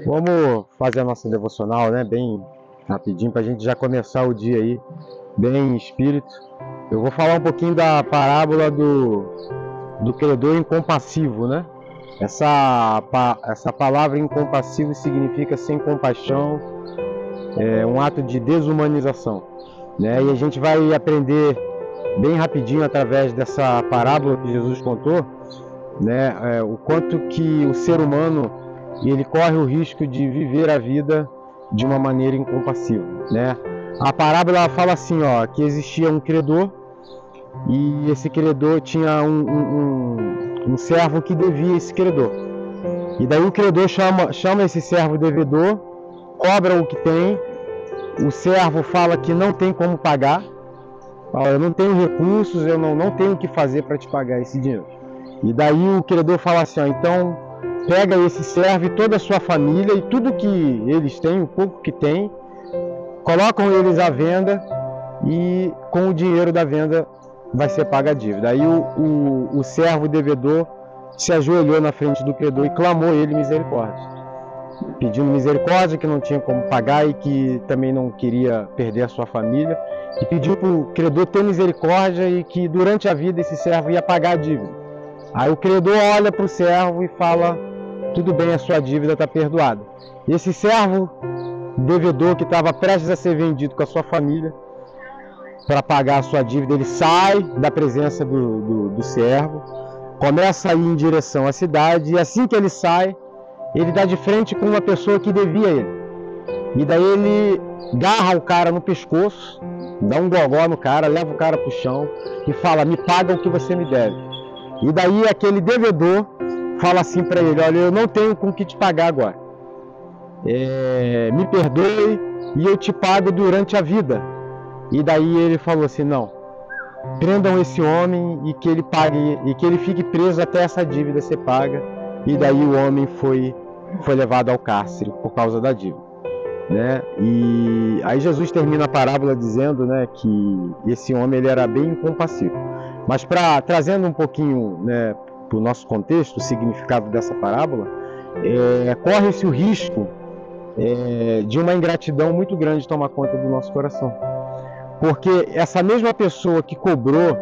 Vamos fazer a nossa devocional, né? Bem rapidinho, para a gente já começar o dia aí, bem em espírito. Eu vou falar um pouquinho da parábola do credor incompassivo, né? Essa palavra incompassivo significa sem compaixão, é um ato de desumanização, né? E a gente vai aprender bem rapidinho através dessa parábola que Jesus contou, né? O quanto que o ser humano ele corre o risco de viver a vida de uma maneira incompassiva, né? A parábola fala assim, ó, que existia um credor e esse credor tinha um servo que devia esse credor. E daí o credor chama esse servo devedor, cobra o que tem, o servo fala que não tem como pagar, fala, eu não tenho recursos, eu não tenho o que fazer para te pagar esse dinheiro. E daí o credor fala assim, ó, então pega esse servo e toda a sua família e tudo que eles têm, o pouco que tem, colocam eles à venda e com o dinheiro da venda vai ser paga a dívida. Aí o servo devedor se ajoelhou na frente do credor e clamou ele misericórdia, pedindo misericórdia, que não tinha como pagar e que também não queria perder a sua família, e pediu para o credor ter misericórdia e que durante a vida esse servo ia pagar a dívida. Aí o credor olha para o servo e fala, tudo bem, a sua dívida está perdoada. E esse servo devedor que estava prestes a ser vendido com a sua família para pagar a sua dívida, ele sai da presença do servo, começa a ir em direção à cidade, e assim que ele sai, ele dá de frente com uma pessoa que devia ele. E daí ele agarra o cara no pescoço, dá um gogó no cara, leva o cara para o chão e fala, me paga o que você me deve. E daí aquele devedor fala assim para ele, olha, eu não tenho com que te pagar agora. Me perdoe e eu te pago durante a vida. E daí ele falou assim, não, prendam esse homem e que ele pague, e que ele fique preso até essa dívida ser paga. E daí o homem foi levado ao cárcere por causa da dívida, né? E aí Jesus termina a parábola dizendo, né, que esse homem ele era bem incompassivo. Mas trazendo um pouquinho, né, para o nosso contexto, o significado dessa parábola, corre-se o risco de uma ingratidão muito grande tomar conta do nosso coração. Porque essa mesma pessoa que cobrou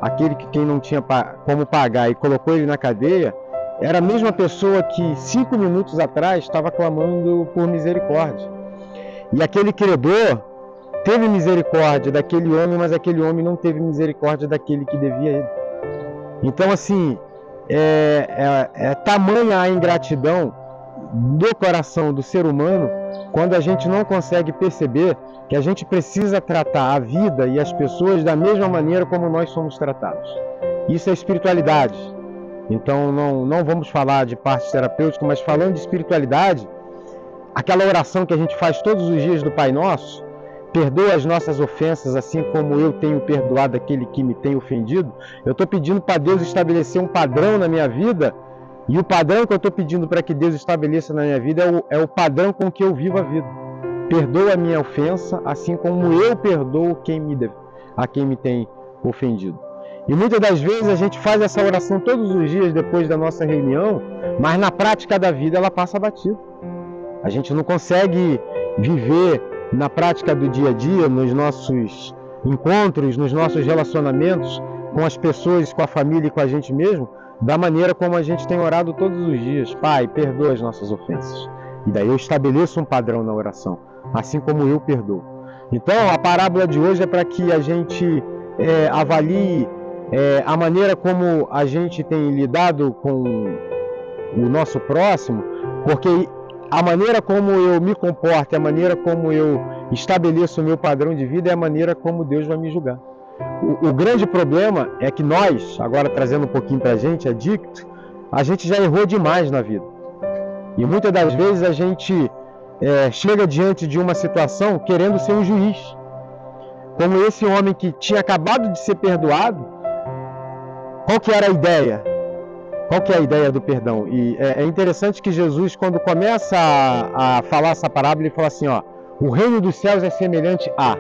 aquele que quem não tinha como pagar e colocou ele na cadeia, era a mesma pessoa que 5 minutos atrás estava clamando por misericórdia. E aquele credor teve misericórdia daquele homem, mas aquele homem não teve misericórdia daquele que devia ele. Então, assim, tamanha a ingratidão do coração do ser humano quando a gente não consegue perceber que a gente precisa tratar a vida e as pessoas da mesma maneira como nós somos tratados. Isso é espiritualidade. Então não vamos falar de parte terapêutica, mas falando de espiritualidade, aquela oração que a gente faz todos os dias do Pai Nosso, perdoa as nossas ofensas assim como eu tenho perdoado aquele que me tem ofendido. Eu estou pedindo para Deus estabelecer um padrão na minha vida, e o padrão que eu estou pedindo para que Deus estabeleça na minha vida é o padrão com que eu vivo a vida. Perdoa a minha ofensa, assim como eu perdoo a quem me tem ofendido. E muitas das vezes a gente faz essa oração todos os dias depois da nossa reunião, mas na prática da vida ela passa batida. A gente não consegue viver na prática do dia a dia, nos nossos encontros, nos nossos relacionamentos com as pessoas, com a família e com a gente mesmo, da maneira como a gente tem orado todos os dias. Pai, perdoa as nossas ofensas. E daí eu estabeleço um padrão na oração, assim como eu perdoo. Então a parábola de hoje é para que a gente avalie a maneira como a gente tem lidado com o nosso próximo, porque a maneira como eu me comporto, a maneira como eu estabeleço o meu padrão de vida é a maneira como Deus vai me julgar. O grande problema é que nós, agora trazendo um pouquinho para a gente, adicto, a gente já errou demais na vida. E muitas das vezes a gente chega diante de uma situação querendo ser um juiz. Como esse homem que tinha acabado de ser perdoado, qual que era a ideia? Qual que é a ideia do perdão? E é interessante que Jesus, quando começa a falar essa parábola, ele fala assim, ó, o reino dos céus é semelhante a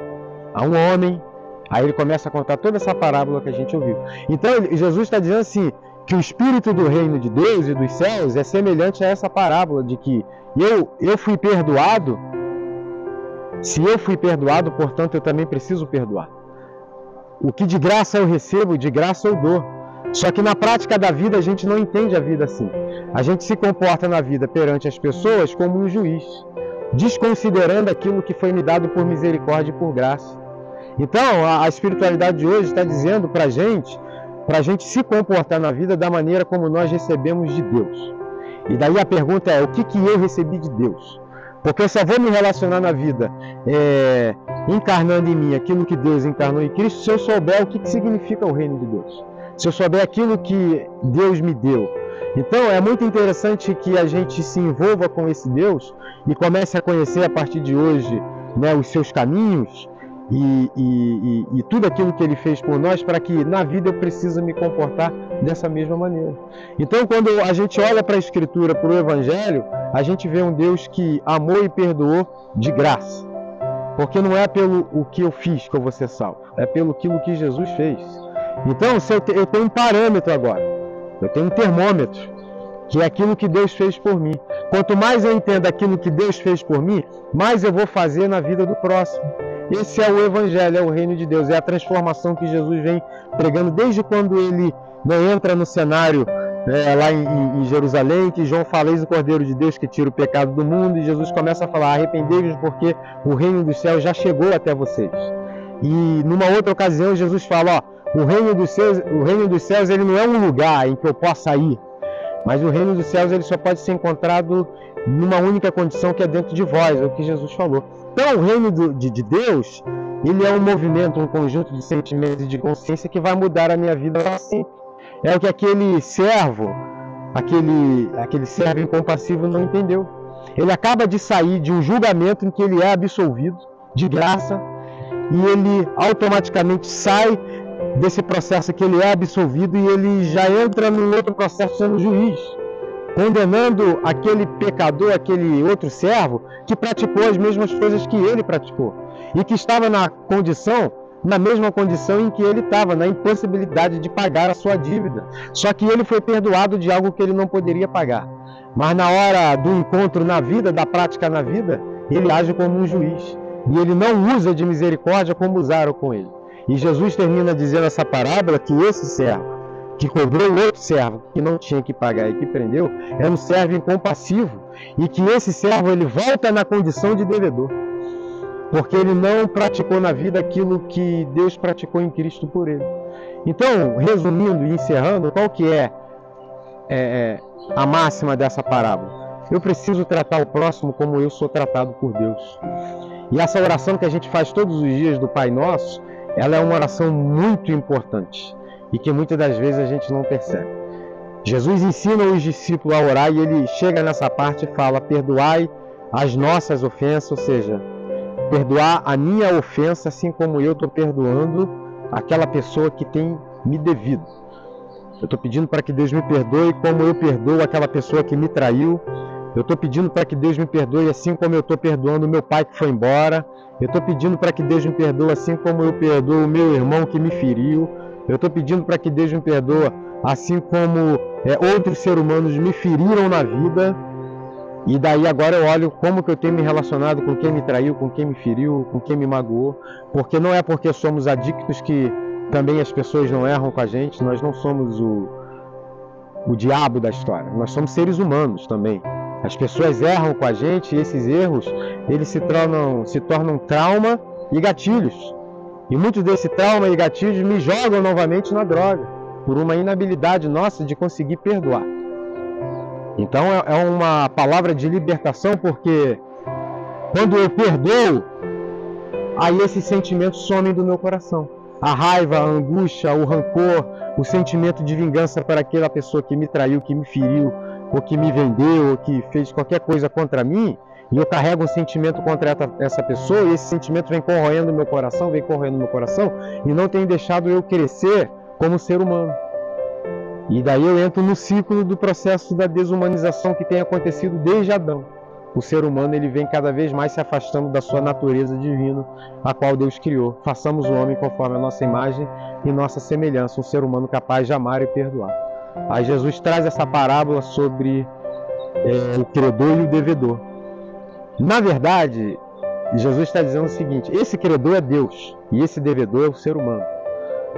um homem. Aí ele começa a contar toda essa parábola que a gente ouviu. Então Jesus está dizendo assim, que o espírito do reino de Deus e dos céus é semelhante a essa parábola de que eu fui perdoado. Se eu fui perdoado, portanto, eu também preciso perdoar. O que de graça eu recebo, de graça eu dou. Só que na prática da vida a gente não entende a vida assim. A gente se comporta na vida perante as pessoas como um juiz, desconsiderando aquilo que foi me dado por misericórdia e por graça. Então, a espiritualidade de hoje está dizendo para a gente se comportar na vida da maneira como nós recebemos de Deus. E daí a pergunta é, o que eu recebi de Deus? Porque eu só vou me relacionar na vida encarnando em mim aquilo que Deus encarnou em Cristo se eu souber o que significa o reino de Deus. Se eu souber aquilo que Deus me deu. Então é muito interessante que a gente se envolva com esse Deus e comece a conhecer a partir de hoje, né, os seus caminhos e tudo aquilo que Ele fez por nós, para que na vida eu preciso me comportar dessa mesma maneira. Então quando a gente olha para a Escritura, para o Evangelho, a gente vê um Deus que amou e perdoou de graça. Porque não é pelo o que eu fiz que eu vou ser salvo, é pelo aquilo que Jesus fez. Então, eu tenho um parâmetro agora, eu tenho um termômetro, que é aquilo que Deus fez por mim. Quanto mais eu entendo aquilo que Deus fez por mim, mais eu vou fazer na vida do próximo. Esse é o Evangelho, é o reino de Deus, é a transformação que Jesus vem pregando desde quando Ele entra no cenário lá em Jerusalém, que João fala: eis o Cordeiro de Deus que tira o pecado do mundo, e Jesus começa a falar: arrependei-vos porque o reino dos céus já chegou até vocês. E numa outra ocasião Jesus fala: o reino dos céus ele não é um lugar em que eu possa ir, mas o reino dos céus ele só pode ser encontrado numa única condição, que é dentro de vós, é o que Jesus falou. Então o reino de Deus, ele é um movimento, um conjunto de sentimentos e de consciência que vai mudar a minha vida para sempre. É o que aquele servo incompassível não entendeu. Ele acaba de sair de um julgamento em que ele é absolvido de graça, e ele automaticamente sai desse processo que ele é absolvido e ele já entra num outro processo sendo juiz, condenando aquele pecador, aquele outro servo que praticou as mesmas coisas que ele praticou e que estava na mesma condição em que ele estava, na impossibilidade de pagar a sua dívida. Só que ele foi perdoado de algo que ele não poderia pagar. Mas na hora do encontro na vida, da prática na vida, ele age como um juiz. E ele não usa de misericórdia como usaram com ele. E Jesus termina dizendo essa parábola que esse servo, que cobrou o outro servo, que não tinha que pagar e que prendeu, é um servo incompassivo. E que esse servo ele volta na condição de devedor. Porque ele não praticou na vida aquilo que Deus praticou em Cristo por ele. Então, resumindo e encerrando, qual que é a máxima dessa parábola? Eu preciso tratar o próximo como eu sou tratado por Deus. E essa oração que a gente faz todos os dias do Pai Nosso, ela é uma oração muito importante e que muitas das vezes a gente não percebe. Jesus ensina os discípulos a orar e ele chega nessa parte e fala: perdoai as nossas ofensas, ou seja, perdoar a minha ofensa assim como eu estou perdoando aquela pessoa que tem me devido. Eu estou pedindo para que Deus me perdoe como eu perdoo aquela pessoa que me traiu. Eu estou pedindo para que Deus me perdoe assim como eu estou perdoando o meu pai que foi embora. Eu estou pedindo para que Deus me perdoe assim como eu perdoo o meu irmão que me feriu. Eu estou pedindo para que Deus me perdoe assim como outros seres humanos me feriram na vida. E daí agora eu olho como que eu tenho me relacionado com quem me traiu, com quem me feriu, com quem me magoou. Porque não é porque somos adictos que também as pessoas não erram com a gente. Nós não somos o diabo da história. Nós somos seres humanos também. As pessoas erram com a gente e esses erros eles se tornam trauma e gatilhos. E muitos desses traumas e gatilhos me jogam novamente na droga, por uma inabilidade nossa de conseguir perdoar. Então é uma palavra de libertação, porque quando eu perdoo, aí esses sentimentos somem do meu coração. A raiva, a angústia, o rancor, o sentimento de vingança para aquela pessoa que me traiu, que me feriu, ou que me vendeu, ou que fez qualquer coisa contra mim, e eu carrego um sentimento contra essa pessoa, e esse sentimento vem corroendo meu coração, e não tem deixado eu crescer como ser humano. E daí eu entro no ciclo do processo da desumanização que tem acontecido desde Adão. O ser humano ele vem cada vez mais se afastando da sua natureza divina, a qual Deus criou. Façamos o homem conforme a nossa imagem e nossa semelhança, um ser humano capaz de amar e perdoar. Aí Jesus traz essa parábola sobre o credor e o devedor. Na verdade, Jesus está dizendo o seguinte: esse credor é Deus e esse devedor é o ser humano.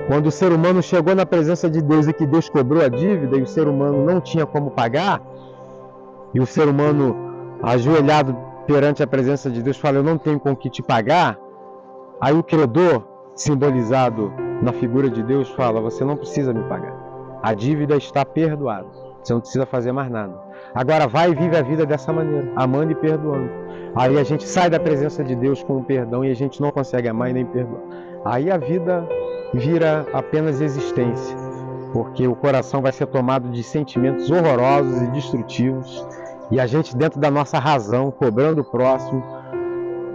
Quando o ser humano chegou na presença de Deus e que Deus cobrou a dívida e o ser humano não tinha como pagar, e o ser humano ajoelhado perante a presença de Deus fala: eu não tenho com que te pagar. Aí o credor, simbolizado na figura de Deus, fala: você não precisa me pagar, a dívida está perdoada, você não precisa fazer mais nada. Agora vai e vive a vida dessa maneira, amando e perdoando. Aí a gente sai da presença de Deus com o perdão e a gente não consegue amar e nem perdoar. Aí a vida vira apenas existência, porque o coração vai ser tomado de sentimentos horrorosos e destrutivos, e a gente dentro da nossa razão, cobrando o próximo,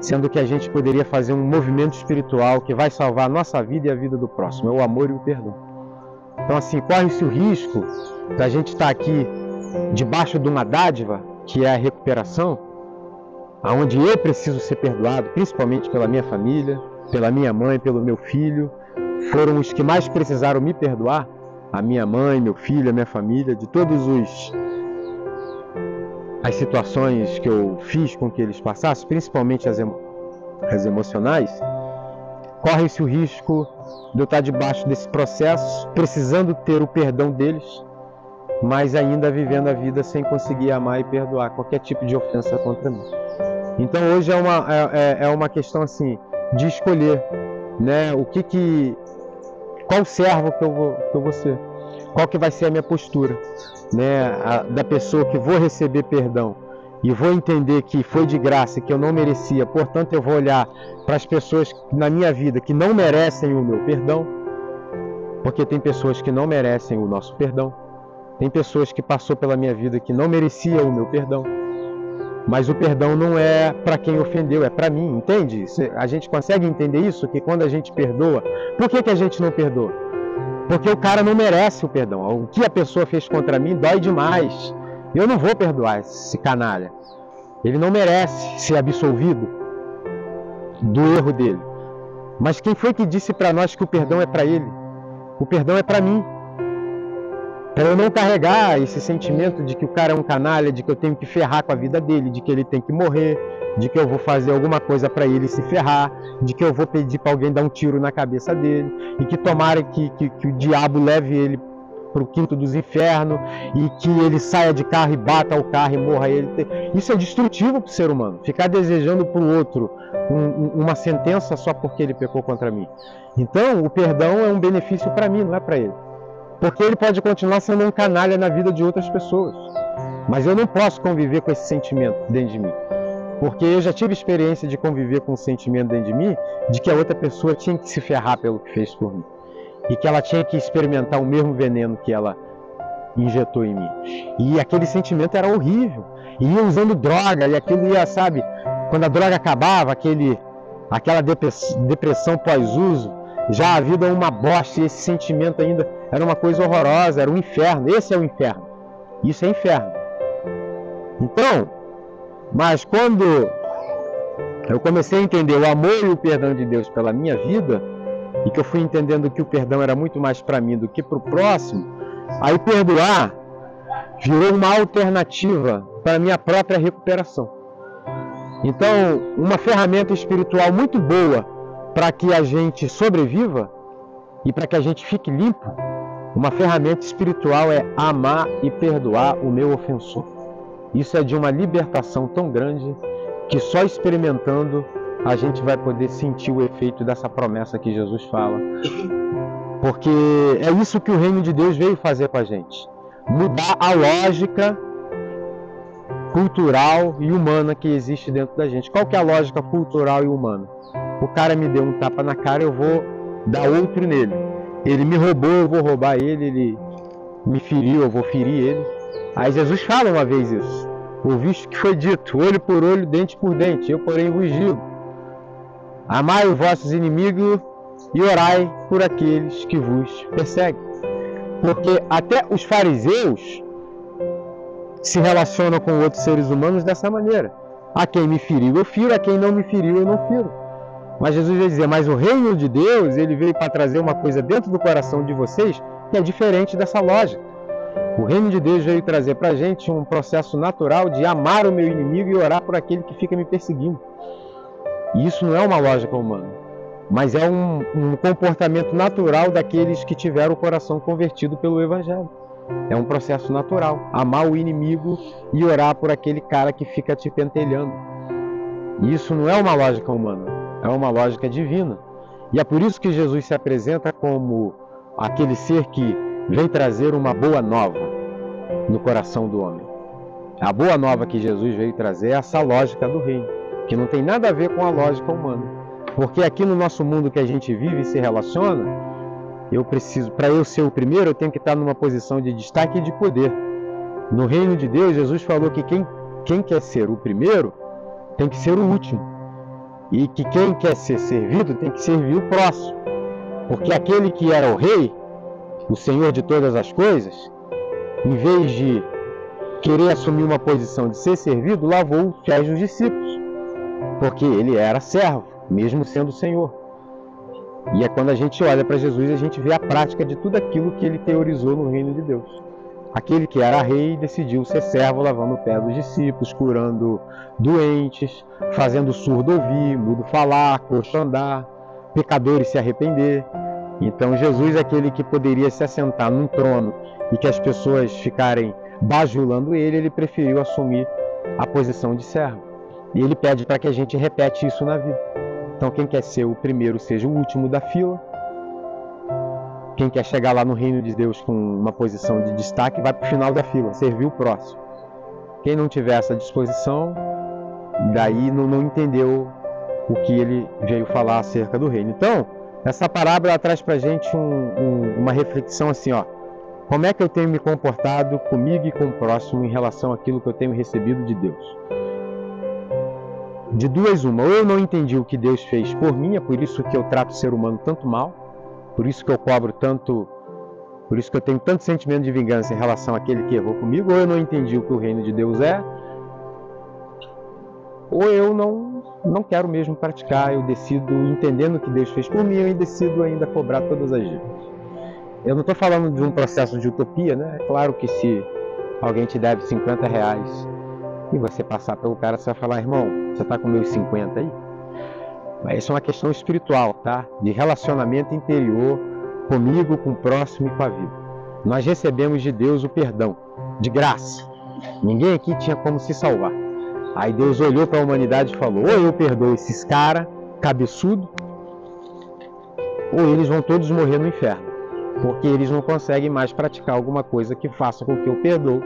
sendo que a gente poderia fazer um movimento espiritual que vai salvar a nossa vida e a vida do próximo, é o amor e o perdão. Então assim, corre-se o risco da gente estar aqui debaixo de uma dádiva, que é a recuperação, onde eu preciso ser perdoado, principalmente pela minha família, pela minha mãe, pelo meu filho, foram os que mais precisaram me perdoar, a minha mãe, meu filho, a minha família, de todas as situações que eu fiz com que eles passassem, principalmente as emocionais. Corre-se o risco de eu estar debaixo desse processo, precisando ter o perdão deles, mas ainda vivendo a vida sem conseguir amar e perdoar qualquer tipo de ofensa contra mim. Então hoje é uma questão assim, de escolher, né, qual servo que eu vou ser, qual que vai ser a minha postura, né, da pessoa que vou receber perdão e vou entender que foi de graça, que eu não merecia, portanto eu vou olhar para as pessoas na minha vida que não merecem o meu perdão, porque tem pessoas que não merecem o nosso perdão, tem pessoas que passou pela minha vida que não mereciam o meu perdão, mas o perdão não é para quem ofendeu, é para mim, entende? A gente consegue entender isso? Que quando a gente perdoa, por que a gente não perdoa? Porque o cara não merece o perdão. O que a pessoa fez contra mim dói demais. Eu não vou perdoar esse canalha. Ele não merece ser absolvido do erro dele. Mas quem foi que disse para nós que o perdão é para ele? O perdão é para mim. Para eu não carregar esse sentimento de que o cara é um canalha, de que eu tenho que ferrar com a vida dele, de que ele tem que morrer, de que eu vou fazer alguma coisa para ele se ferrar, de que eu vou pedir para alguém dar um tiro na cabeça dele, e que tomara que o diabo leve ele para o quinto dos infernos, e que ele saia de carro e bata o carro e morra ele. Isso é destrutivo para o ser humano, ficar desejando para o outro uma sentença só porque ele pecou contra mim. Então o perdão é um benefício para mim, não é para ele. Porque ele pode continuar sendo um canalha na vida de outras pessoas. Mas eu não posso conviver com esse sentimento dentro de mim. Porque eu já tive experiência de conviver com um sentimento dentro de mim de que a outra pessoa tinha que se ferrar pelo que fez por mim. E que ela tinha que experimentar o mesmo veneno que ela injetou em mim. E aquele sentimento era horrível. E ia usando droga, e aquilo ia, sabe, quando a droga acabava, aquela depressão pós-uso, já a vida é uma bosta, e esse sentimento ainda era uma coisa horrorosa, era um inferno. Esse é o inferno. Isso é inferno. Então, mas quando eu comecei a entender o amor e o perdão de Deus pela minha vida, e que eu fui entendendo que o perdão era muito mais para mim do que para o próximo, aí perdoar virou uma alternativa para a minha própria recuperação. Então, uma ferramenta espiritual muito boa para que a gente sobreviva e para que a gente fique limpo, uma ferramenta espiritual é amar e perdoar o meu ofensor. Isso é de uma libertação tão grande que só experimentando a gente vai poder sentir o efeito dessa promessa que Jesus fala. Porque é isso que o reino de Deus veio fazer com a gente. Mudar a lógica cultural e humana que existe dentro da gente. Qual que é a lógica cultural e humana? O cara me deu um tapa na cara, eu vou dar outro nele. Ele me roubou, eu vou roubar ele. Ele me feriu, eu vou ferir ele. Aí Jesus fala uma vez isso. Ouviste que foi dito, olho por olho, dente por dente, eu porém vos digo: amai os vossos inimigos e orai por aqueles que vos perseguem. Porque até os fariseus se relacionam com outros seres humanos dessa maneira. A quem me feriu eu firo, a quem não me feriu eu não firo. Mas Jesus vai dizer, mas o reino de Deus, ele veio para trazer uma coisa dentro do coração de vocês que é diferente dessa lógica. O reino de Deus veio trazer para a gente um processo natural de amar o meu inimigo e orar por aquele que fica me perseguindo. E isso não é uma lógica humana, mas é um comportamento natural daqueles que tiveram o coração convertido pelo Evangelho. É um processo natural, amar o inimigo e orar por aquele cara que fica te pentelhando. E isso não é uma lógica humana, é uma lógica divina. E é por isso que Jesus se apresenta como aquele ser que vem trazer uma boa nova no coração do homem. A boa nova que Jesus veio trazer é essa lógica do reino, que não tem nada a ver com a lógica humana. Porque aqui no nosso mundo que a gente vive e se relaciona, para eu ser o primeiro, eu tenho que estar numa posição de destaque e de poder. No reino de Deus, Jesus falou que quem quer ser o primeiro tem que ser o último. E que quem quer ser servido tem que servir o próximo. Porque aquele que era o rei, o Senhor de todas as coisas, em vez de querer assumir uma posição de ser servido, lavou os pés dos discípulos. Porque ele era servo, mesmo sendo Senhor. E é quando a gente olha para Jesus, a gente vê a prática de tudo aquilo que ele teorizou no reino de Deus. Aquele que era rei decidiu ser servo, lavando o pé dos discípulos, curando doentes, fazendo surdo ouvir, mudo falar, coxo andar, pecadores se arrepender. Então Jesus é aquele que poderia se assentar num trono e que as pessoas ficarem bajulando ele preferiu assumir a posição de servo. E ele pede para que a gente repete isso na vida. Então quem quer ser o primeiro seja o último da fila. Quem quer chegar lá no reino de Deus com uma posição de destaque vai para o final da fila, servir o próximo. Quem não tiver essa disposição, daí não entendeu o que ele veio falar acerca do reino. Então, essa parábola traz para a gente uma reflexão assim, ó. Como é que eu tenho me comportado comigo e com o próximo em relação àquilo que eu tenho recebido de Deus? De duas uma, ou eu não entendi o que Deus fez por mim, é por isso que eu trato o ser humano tanto mal, por isso que eu cobro tanto, por isso que eu tenho tanto sentimento de vingança em relação àquele que errou comigo, ou eu não entendi o que o reino de Deus é, ou eu não quero mesmo praticar, eu decido, entendendo o que Deus fez por mim, eu decido ainda cobrar todas as dívidas. Eu não estou falando de um processo de utopia, né? É claro que se alguém te deve 50 reais e você passar pelo cara, você vai falar, irmão, você está com meus 50 aí? Mas isso é uma questão espiritual, tá? De relacionamento interior comigo, com o próximo e com a vida. Nós recebemos de Deus o perdão, de graça. Ninguém aqui tinha como se salvar. Aí Deus olhou para a humanidade e falou, ou eu perdoo esses caras, cabeçudo, ou eles vão todos morrer no inferno. Porque eles não conseguem mais praticar alguma coisa que faça com que eu perdoo,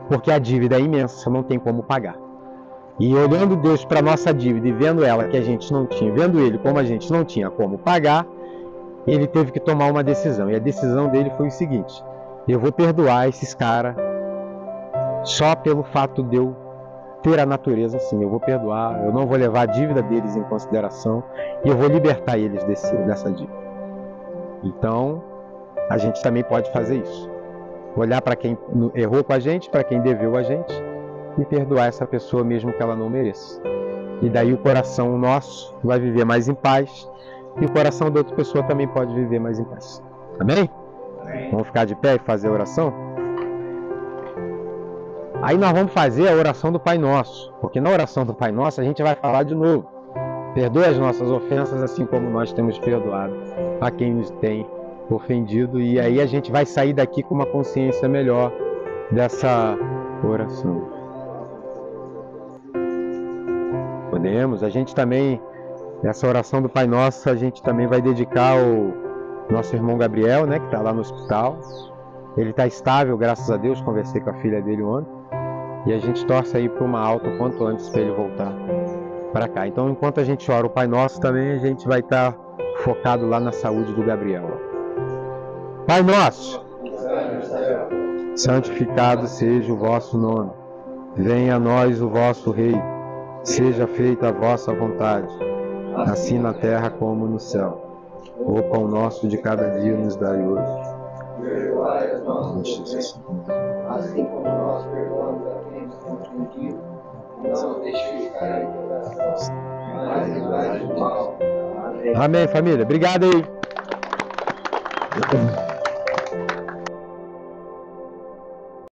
porque a dívida é imensa, não tem como pagar. E olhando Deus para a nossa dívida e vendo ela que a gente não tinha, vendo ele como a gente não tinha como pagar, ele teve que tomar uma decisão. E a decisão dele foi o seguinte, eu vou perdoar esses caras só pelo fato de eu ter a natureza assim, eu vou perdoar, eu não vou levar a dívida deles em consideração e eu vou libertar eles dessa dívida. Então, a gente também pode fazer isso. Olhar para quem errou com a gente, para quem deveu a gente e perdoar essa pessoa mesmo que ela não mereça. E daí o coração nosso vai viver mais em paz e o coração da outra pessoa também pode viver mais em paz. Amém? Vamos ficar de pé e fazer a oração? Aí nós vamos fazer a oração do Pai Nosso, porque na oração do Pai Nosso a gente vai falar de novo. Perdoe as nossas ofensas assim como nós temos perdoado a quem nos tem ofendido. E aí a gente vai sair daqui com uma consciência melhor dessa oração. Podemos, a gente também, essa oração do Pai Nosso, a gente também vai dedicar ao nosso irmão Gabriel, né, que está lá no hospital. Ele está estável, graças a Deus, conversei com a filha dele ontem. E a gente torce aí para uma alta o quanto antes para ele voltar para cá. Então, enquanto a gente ora o Pai Nosso também, a gente vai estar focado lá na saúde do Gabriel. Pai Nosso, santificado seja o vosso nome. Venha a nós o vosso reino. Seja feita a vossa vontade, assim na terra como no céu. O pão nosso de cada dia nos dai hoje. Perdoai as nossas ofensas, assim como nós perdoamos a quem nos tem ofendido. Não deixe cair em tentação, mas livrai do mal. Amém, família. Obrigado aí.